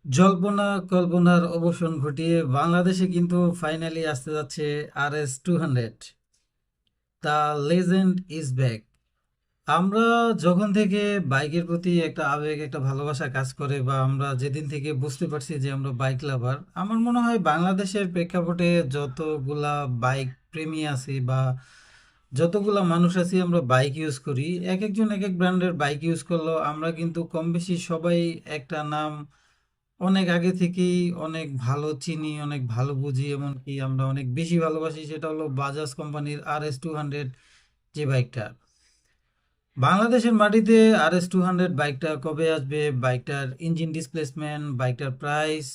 জল্পনা কল্পনার অবসান ঘটিয়ে বাংলাদেশে কিন্তু ফাইনালি আসতে যাচ্ছে RS 200। The legend is back. আমরা যখন থেকে বাইকের প্রতি একটা আবেগ, একটা ভালোবাসা কাজ করে, বা আমরা যেদিন থেকে বুঝতে পারছি যে আমরা বাইক লাভার, আমার মনে হয় বাংলাদেশের প্রেক্ষাপটে যতগুলা বাইক প্রেমী আছি বা যতগুলা মানুষ আছি, আমরা বাইক ইউজ করি, এক একজন এক এক ব্র্যান্ডের বাইক ইউজ করলো, আমরা কিন্তু কম বেশি সবাই একটা নাম অনেক আগে থেকেই অনেক ভালো চিনি, অনেক ভালো বুঝি, এমনকি আমরা অনেক বেশি ভালোবাসি। সেটা হলো বাজাজ কোম্পানির RS 200 যে বাইকটা। বাংলাদেশের মাটিতে RS 200 বাইকটা কবে আসবে, বাইকটার ইঞ্জিন ডিসপ্লেসমেন্ট, বাইকটার price,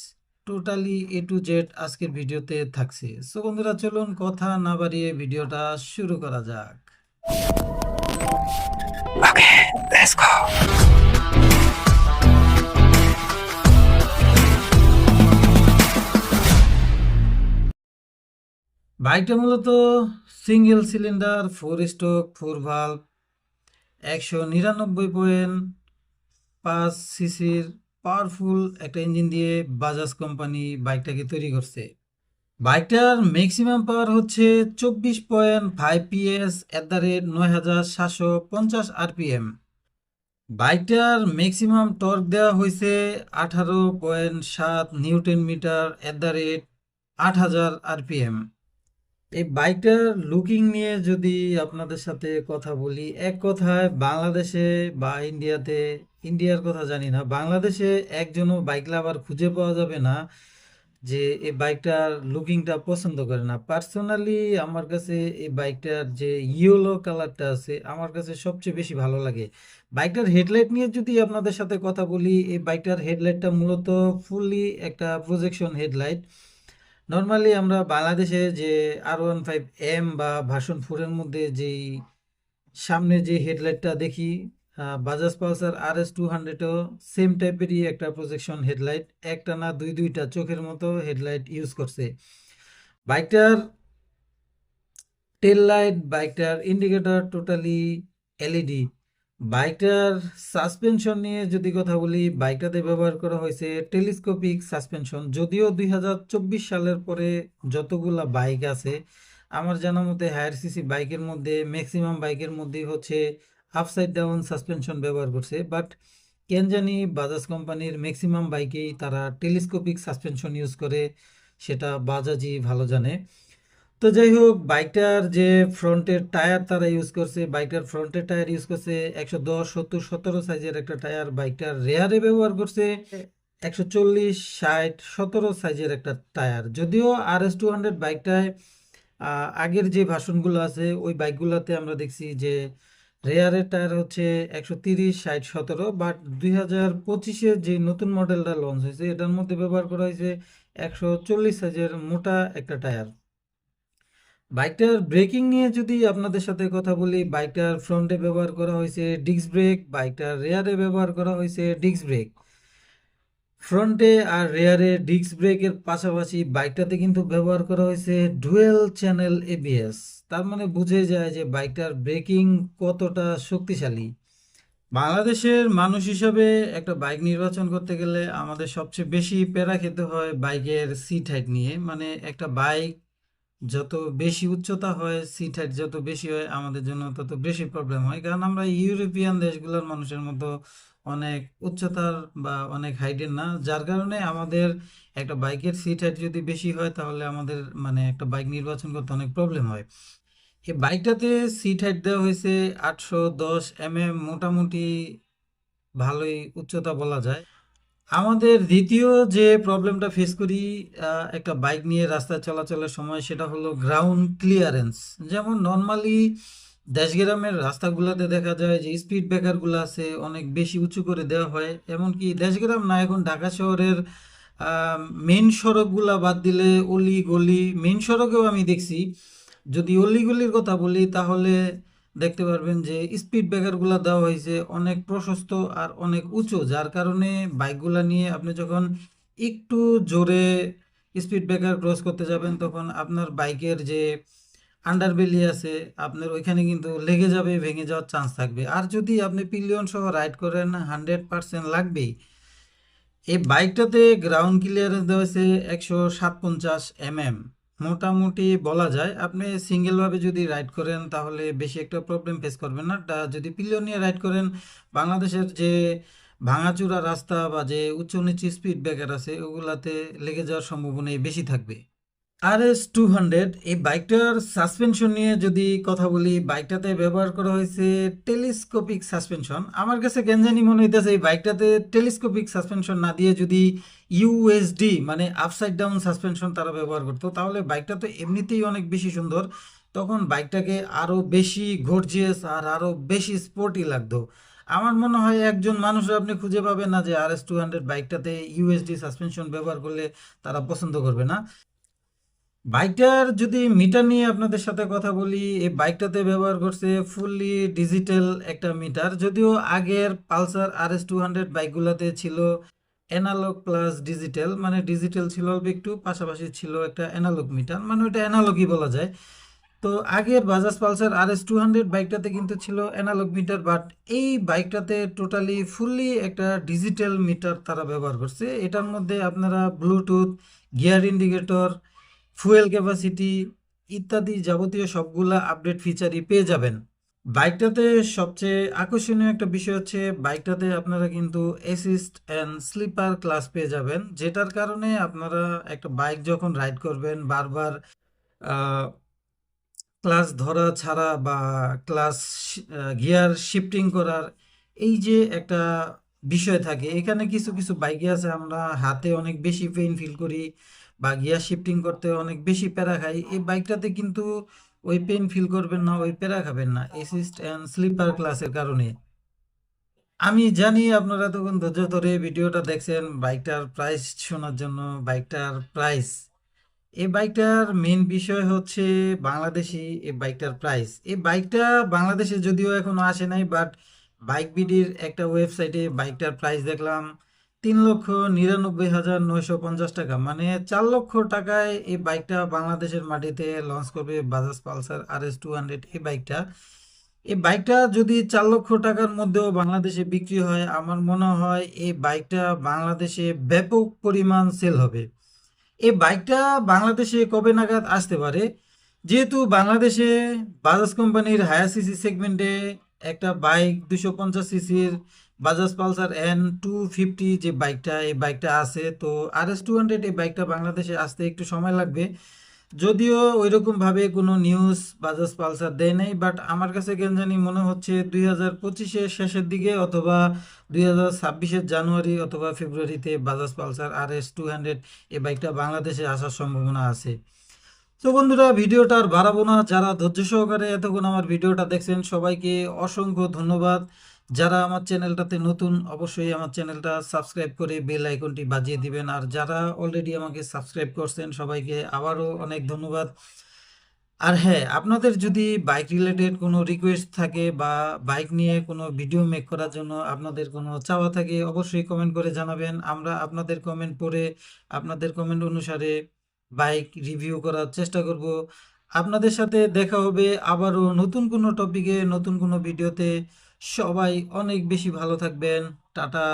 totally A to Z আজকের ভিডিওতে থাকছে। সো বন্ধুরা, চলুন কথা না বাড়িয়ে ভিডিওটা শুরু করা যাক। বাইকটা মূলত সিঙ্গেল সিলিন্ডার 4 স্ট্রোক 4 ভালভ 199.5 সিসির পাওয়ারফুল একটা ইঞ্জিন দিয়ে বাজাজ কোম্পানি বাইকটাকে তৈরি করছে। বাইকটার ম্যাক্সিমাম পাওয়ার হচ্ছে 24.5 PS @ 9750 RPM। বাইকটার ম্যাক্সিমাম টর্ক দেওয়া হয়েছে 18.7 নিউটন মিটার @ 8000 RPM। এই বাইকটার লুকিং নিয়ে যদি আপনাদের সাথে কথা বলি, এক কথায় বাংলাদেশে বা ইন্ডিয়াতে, ইন্ডিয়ার কথা জানি না, বাংলাদেশে একজনও বাইক লাভার খুঁজে পাওয়া যাবে না যে এই বাইকটার লুকিংটা পছন্দ করে না। পার্সোনালি আমার কাছে এই বাইকটার যে ইয়েলো কালারটা আছে, আমার কাছে সবচেয়ে বেশি ভালো লাগে। বাইকটার হেডলাইট নিয়ে যদি আপনাদের সাথে কথা বলি, এই বাইকটার হেডলাইটটা মূলত ফুললি একটা প্রজেকশন হেডলাইট। নর্মালি আমরা বাংলাদেশে যে R15M বা ভার্সন 4-এর মধ্যে যেই সামনে যে হেডলাইটটা দেখি, বাজাজ পালসার RS 200-ও সেম টাইপেরই একটা প্রজেকশন হেডলাইট, একটা না দুইটা চোখের মতো হেডলাইট ইউজ করছে। বাইকটার টেল লাইট, বাইকটার ইন্ডিকেটর টোটালি LED। বাইকটার সাসপেনশন নিয়ে যদি কথা বলি, বাইকটাতে ব্যবহার করা হয়েছে টেলিস্কোপিক সাসপেনশন। যদিও 2024 সালের পরে যতগুলা বাইক আছে, আমার জানা মতে হায়ার সিসি বাইকের মধ্যে ম্যাক্সিমাম বাইকের মধ্যেই হচ্ছে আপসাইড ডাউন সাসপেনশন ব্যবহার করছে, বাট কেন জানি বাজাজ কোম্পানির ম্যাক্সিমাম বাইকেই তারা টেলিস্কোপিক সাসপেনশন ইউজ করে, সেটা বাজাজই ভালো জানে। তো যাই হোক, বাইকটার যে ফ্রন্টের টায়ার তারা ইউজ করছে, বাইকটার ফ্রন্টের টায়ার ইউজ করছে 110, 70, 17 সাইজের একটা টায়ার। বাইকটার রেয়ারে ব্যবহার করছে 140, 60, 17 সাইজের একটা টায়ার। যদিও RS 200 বাইকটায় আগের যে ভার্সনগুলো আছে ওই বাইকগুলোতে আমরা দেখছি যে রেয়ারের টায়ার হচ্ছে 130, 60, 17, বাট 2025-এর যে নতুন মডেলটা লঞ্চ হয়েছে এটার মধ্যে ব্যবহার করা হয়েছে 140 সাইজের মোটা একটা টায়ার। বাইকটার ব্রেকিং নিয়ে যদি আপনাদের সাথে কথা বলি, বাইকটার ফ্রন্টে ব্যবহার করা হয়েছে ডিস্ক ব্রেক, বাইকটার রেয়ারে ব্যবহার করা হয়েছে ডিস্ক ব্রেক। ফ্রন্টে আর রেয়ারে ডিস্ক ব্রেকের পাশাপাশি বাইকটাতে কিন্তু ব্যবহার করা হয়েছে ডুয়েল চ্যানেল ABS। তার মানে বুঝে যায় যে বাইকটার ব্রেকিং কতটা শক্তিশালী। বাংলাদেশের মানুষ হিসাবে একটা বাইক নির্বাচন করতে গেলে আমাদের সবচেয়ে বেশি প্যারা খেতে হয় বাইকের সিট হাইট নিয়ে। মানে একটা বাইক যত বেশি উচ্চতা হয়, সিট হাইট যত বেশি হয়, আমাদের জন্য তত বেশি প্রবলেম হয়, কারণ আমরা ইউরোপিয়ান দেশগুলোর মানুষের মতো অনেক উচ্চতার বা অনেক হাইটের না, যার কারণে আমাদের একটা বাইকের সিট হাইট যদি বেশি হয় তাহলে আমাদের মানে একটা বাইক নির্বাচন করতে অনেক প্রবলেম হয়। এই বাইকটাতে সিট হাইট দেওয়া হয়েছে 810 mm, মোটামুটি ভালোই উচ্চতা বলা যায়। আমাদের দ্বিতীয় যে প্রবলেমটা ফেস করি একটা বাইক নিয়ে রাস্তায় চলাচলের সময়, সেটা হলো গ্রাউন্ড ক্লিয়ারেন্স। যেমন নর্মালি দেশগ্রামের রাস্তাগুলোতে দেখা যায় যে স্পিড ব্রেকারগুলো আছে অনেক বেশি উঁচু করে দেওয়া হয়। এমনকি দেশগ্রাম না, এখন ঢাকা শহরের মেন সড়কগুলা বাদ দিলে অলি গলি, মেন সড়কেও আমি দেখছি, যদি অলি গলির কথা বলি তাহলে দেখতে পারবেন যে স্পিড ব্রেকারগুলো দেওয়া হয়েছে অনেক প্রশস্ত আর অনেক উঁচু, যার কারণে বাইকগুলা নিয়ে আপনি যখন একটু জোরে স্পিড ব্রেকার ক্রস করতে যাবেন, তখন আপনার বাইকের যে আন্ডারবেলি আছে আপনার ওইখানে কিন্তু লেগে যাবে, ভেঙে যাওয়ার চান্স থাকবে। আর যদি আপনি পিলিয়ন সহ রাইড করেন, 100% লাগবেই। এই বাইকটাতে গ্রাউন্ড ক্লিয়ারেন্স দেওয়া হয়েছে 157 mm। মোটামুটি বলা যায় আপনি সিঙ্গেলভাবে যদি রাইড করেন তাহলে বেশি একটা প্রবলেম ফেস করবেন না। যদি পিলিয়ন নিয়ে রাইড করেন, বাংলাদেশের যে ভাঙাচোরা রাস্তা বা যে উঁচু নিচু স্পিড ব্রেকার আছে ওগুলাতে লেগে যাওয়ার সম্ভাবনাই বেশি থাকবে। RS 200 এই বাইকটার সাসপেনশন নিয়ে যদি কথা বলি, বাইকটাতে ব্যবহার করা হয়েছে টেলিস্কোপিক সাসপেনশন। আমার কাছে কেন জানি মনে হইতেছে এই বাইকটাতে টেলিস্কোপিক সাসপেনশন না দিয়ে যদি ইউএসডি মানে আপসাইড ডাউন সাসপেনশন তারা ব্যবহার করতো তাহলে বাইকটা তো এমনিতেই অনেক বেশি সুন্দর, তখন বাইকটাকে আরও বেশি গর্জিয়াস আর আরও বেশি স্পোর্টি লাগতো। আমার মনে হয় একজন মানুষ আপনি খুঁজে পাবেন না যে RS 200 বাইকটাতে ইউএসডি সাসপেনশন ব্যবহার করলে তারা পছন্দ করবে না। বাইকটার যদি মিটার নিয়ে আপনাদের সাথে কথা বলি, এই বাইকটাতে ব্যবহার করছে ফুললি ডিজিটাল একটা মিটার। যদিও আগের পালসার RS 200 বাইকগুলোতে ছিল অ্যানালগ প্লাস ডিজিটাল, মানে ডিজিটাল ছিল অল্প একটু, পাশাপাশি ছিল একটা অ্যানালগ মিটার, মানে ওটা অ্যানালগই বলা যায়। তো আগের বাজাজ পালসার RS 200 বাইকটাতে কিন্তু ছিল অ্যানালগ মিটার, বাট এই বাইকটাতে টোটালি ফুললি একটা ডিজিটাল মিটার তারা ব্যবহার করছে। এটার মধ্যে আপনারা Bluetooth, gear indicator, fuel capacity ইত্যাদি যাবতীয় সবগুলা আপডেট ফিচারই পেয়ে যাবেন। বাইকটাতে সবচেয়ে আকর্ষণীয় একটা বিষয় হচ্ছে বাইকটাতে আপনারা কিন্তু অ্যাসিস্ট অ্যান্ড স্লিপার ক্লাস পেয়ে যাবেন, যেটার কারণে আপনারা একটা বাইক যখন রাইড করবেন বারবার ক্লাস ধরা ছাড়া বা ক্লাস গিয়ার শিফটিং করার এই যে একটা বিষয় থাকে, এখানে কিছু কিছু বাইকে আছে আমরা হাতে অনেক বেশি পেইন ফিল করি বা গিয়ার শিফটিং করতে অনেক বেশি প্যারা খাই। এই বাইকটাতে কিন্তু ওই পেইন ফিল করবেন না, ওই প্যারা খাবেন না অ্যাসিস্ট অ্যান্ড স্লিপার ক্লাসের কারণে। আমি জানি আপনারা তখন ধৈর্য ধরে ভিডিওটা দেখছেন বাইকটার প্রাইস শোনার জন্য। বাইকটার প্রাইস, এই বাইকটার মেন বিষয় হচ্ছে বাংলাদেশি এই বাইকটার প্রাইস। এই বাইকটা বাংলাদেশে যদিও এখনো আসে নাই, বাট বাইক বিডির একটা ওয়েবসাইটে বাইকটার প্রাইস দেখলাম 3,99,950 টাকা, মানে 4 লক্ষ টাকায় এই বাইকটা বাংলাদেশের মাটিতে লঞ্চ করবে বাজাজ পালসার RS 200 এই বাইকটা। এই বাইকটা যদি 4 লক্ষ টাকার মধ্যেও বাংলাদেশে বিক্রি হয়, আমার মনে হয় এই বাইকটা বাংলাদেশে ব্যাপক পরিমাণ সেল হবে। এই বাইকটা বাংলাদেশে কবে নাগাদ আসতে পারে? যেহেতু বাংলাদেশে বাজাজ কোম্পানির হায়ার সিসি সেগমেন্টে একটা বাইক 250 সিসির বাজাজ পালসার N 250 যে বাইকটা, এই বাইকটা আছে, তো RS 200 এই বাইকটা বাংলাদেশে আসতে একটু সময় লাগবে। যদিও ওইরকমভাবে কোনো নিউজ বাজাজ পালসার দেয় নাই, বাট আমার কাছে কেন জানি মনে হচ্ছে 2025-এর শেষের দিকে অথবা 2026-এর জানুয়ারি অথবা ফেব্রুয়ারিতে বাজাজ পালসার RS 200 এই বাইকটা বাংলাদেশে আসার সম্ভাবনা আছে। তো বন্ধুরা, ভিডিওটা আর বাড়াবো না। যারা ধৈর্য সহকারে এতক্ষণ আমার ভিডিওটা দেখছেন সবাইকে অসংখ্য ধন্যবাদ। যারা আমার চ্যানেলটাতে নতুন অবশ্যই আমার চ্যানেলটা সাবস্ক্রাইব করে বেল আইকনটি বাজিয়ে দিবেন, আর যারা অলরেডি আমাকে সাবস্ক্রাইব করছেন সবাইকে আবারও অনেক ধন্যবাদ। আর হ্যাঁ, আপনাদের যদি বাইক রিলেটেড কোনো রিকোয়েস্ট থাকে বা বাইক নিয়ে কোনো ভিডিও মেক করার জন্য আপনাদের কোনো চাওয়া থাকে অবশ্যই কমেন্ট করে জানাবেন। আমরা আপনাদের কমেন্ট পড়ে আপনাদের কমেন্ট অনুসারে বাইক রিভিউ করার চেষ্টা করব। আপনাদের সাথে দেখা হবে আবারও নতুন কোনো টপিকে, নতুন কোনো ভিডিওতে। সবাই অনেক বেশি ভালো থাকবেন। টাটা।